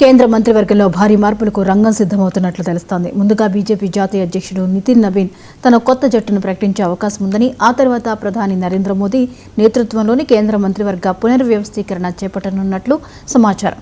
కేంద్ర మంత్రివర్గంలో భారీ మార్పులకు రంగం సిద్ధమవుతున్నట్లు తెలుస్తోంది. ముందుగా బీజేపీ జాతీయ అధ్యక్షుడు నితిన్ నవీన్ తన కొత్త జట్టును ప్రకటించే అవకాశం ఉందని, ఆ తర్వాత ప్రధాని నరేంద్ర మోదీ నేతృత్వంలోని కేంద్ర మంత్రివర్గ పునర్వ్యవస్థీకరణ చేపట్టనున్నట్లు సమాచారం.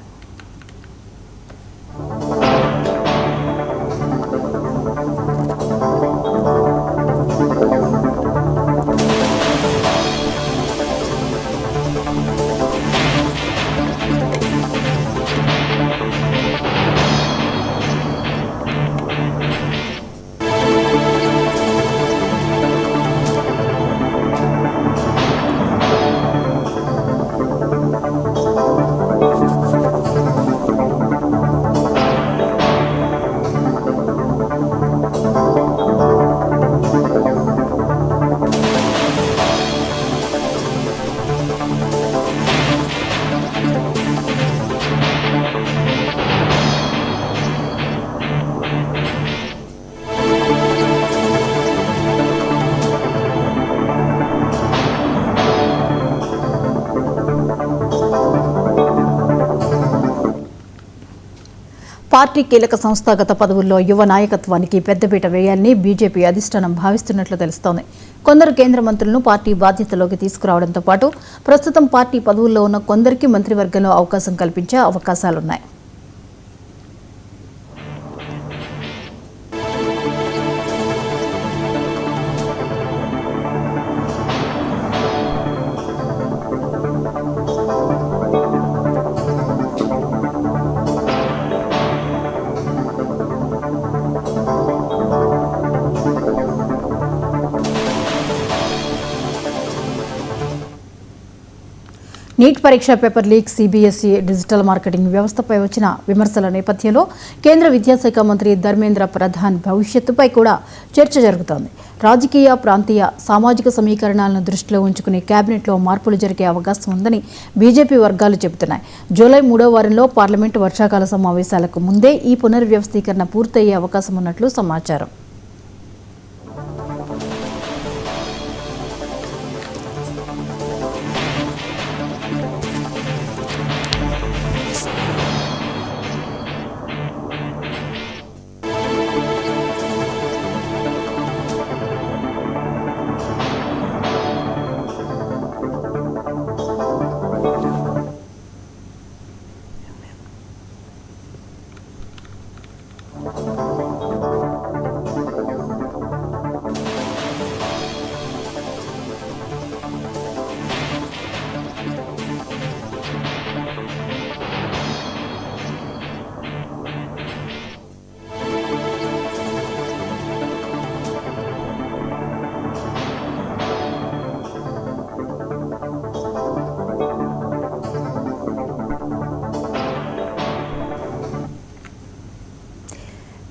పార్టీ కీలక సంస్థాగత పదవుల్లో యువ నాయకత్వానికి పెద్దపీట వేయాలని బీజేపీ అధిష్టానం భావిస్తున్నట్లు తెలుస్తోంది. కొందరు కేంద్ర మంత్రులను పార్టీ బాధ్యతలోకి తీసుకురావడంతో పాటు ప్రస్తుతం పార్టీ పదవుల్లో ఉన్న కొందరికి మంత్రివర్గంలో అవకాశం కల్పించే అవకాశాలున్నాయి. నీట్ పరీక్ష paper leak, CBSE digital marketing వ్యవస్థపై వచ్చిన విమర్శల నేపథ్యంలో కేంద్ర విద్యాశాఖ మంత్రి ధర్మేంద్ర ప్రధాన్ భవిష్యత్తుపై కూడా చర్చ జరుగుతోంది. రాజకీయ, ప్రాంతీయ, సామాజిక సమీకరణాలను దృష్టిలో ఉంచుకుని కేబినెట్లో మార్పులు జరిగే అవకాశం ఉందని బీజేపీ వర్గాలు చెబుతున్నాయి. జూలై 3వ వారంలో పార్లమెంటు వర్షాకాల సమావేశాలకు ముందే ఈ పునర్వ్యవస్థీకరణ పూర్తయ్యే అవకాశం ఉన్నట్లు సమాచారం.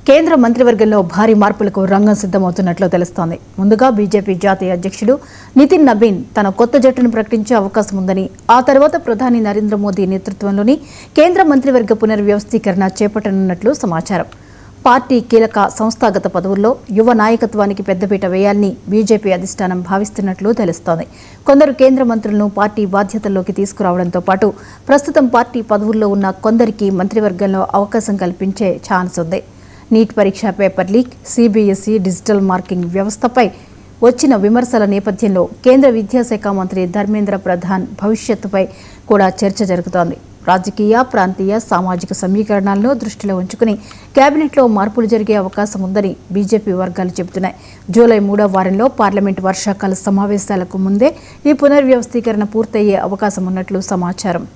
కేంద్ర మంత్రివర్గంలో భారీ మార్పులకు రంగం సిద్ధమవుతున్నట్లు తెలుస్తోంది. ముందుగా బీజేపీ జాతీయ అధ్యక్షుడు నితిన్ నవీన్ తన కొత్త జట్టును ప్రకటించే అవకాశం ఉందని, ఆ తర్వాత ప్రధాని నరేంద్ర మోదీ నేతృత్వంలోని కేంద్ర మంత్రివర్గ పునర్వ్యవస్థీకరణ చేపట్టనున్నట్లు సమాచారం. పార్టీ కీలక సంస్థాగత పదవుల్లో యువ నాయకత్వానికి పెద్దపీట వేయాలని బీజేపీ అధిష్టానం భావిస్తున్నట్లు తెలుస్తోంది. కొందరు కేంద్ర మంత్రులను పార్టీ బాధ్యతల్లోకి తీసుకురావడంతో పాటు ప్రస్తుతం పార్టీ పదవుల్లో ఉన్న కొందరికి మంత్రివర్గంలో అవకాశం కల్పించే ఛాన్స్ ఉంది. నీట్ పరీక్ష paper leak, CBSE digital marking వ్యవస్థపై వచ్చిన విమర్శల నేపథ్యంలో కేంద్ర విద్యాశాఖ మంత్రి ధర్మేంద్ర ప్రధాన్ భవిష్యత్తుపై కూడా చర్చ జరుగుతోంది. రాజకీయ, ప్రాంతీయ, సామాజిక సమీకరణాలను దృష్టిలో ఉంచుకుని కేబినెట్లో మార్పులు జరిగే అవకాశం ఉందని బీజేపీ వర్గాలు చెబుతున్నాయి. జూలై 3వ వారంలో పార్లమెంటు వర్షాకాల సమావేశాలకు ముందే ఈ పునర్వ్యవస్థీకరణ పూర్తయ్యే అవకాశం ఉన్నట్లు సమాచారం.